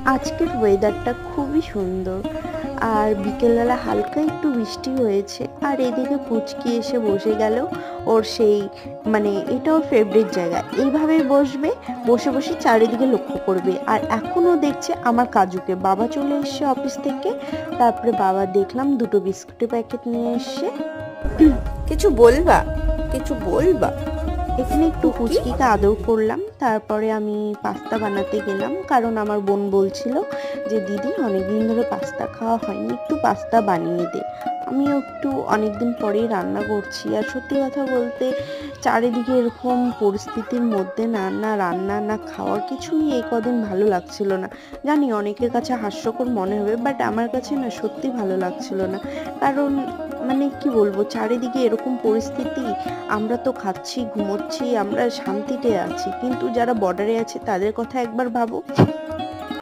আজকের ওয়েদারটা খুবই সুন্দর, আর বিকেলবেলা হালকা একটু বৃষ্টি হয়েছে। আর এদিকে পুচকি এসে বসে গেল ওর সেই, মানে এটা ওর ফেভারিট জায়গা। এইভাবেই বসবে, বসে বসে চারিদিকে লক্ষ্য করবে। আর এখনও দেখছে আমার কাজুকে। বাবা চলে এসছে অফিস থেকে, তারপরে বাবা দেখলাম দুটো বিস্কুটের প্যাকেট নিয়ে এসছে। কিছু বলবা? কিছু বলবা? এখানে একটু টুকি, পুচকিকে আদর করলাম, তারপরে আমি পাস্তা বানাতে গেলাম, কারণ আমার বোন বলছিল যে দিদি অনেকদিন ধরে পাস্তা খাওয়া হয়নি, একটু পাস্তা বানিয়ে দে। আমিও একটু অনেকদিন পরেই রান্না করছি। আর সত্যি কথা বলতে চারিদিকে এরকম পরিস্থিতির মধ্যে না না রান্না না খাওয়া কিছুই এই কদিন ভালো লাগছিল না। জানি অনেকের কাছে হাস্যকর মনে হবে, বাট আমার কাছে না সত্যি ভালো লাগছিল না। কারণ মানে কি বলবো, চারিদিকে এরকম পরিস্থিতি, আমরা তো খাচ্ছি ঘুমোচ্ছি, আমরা শান্তিতে আছি, কিন্তু যারা বর্ডারে আছে তাদের কথা একবার ভাবো।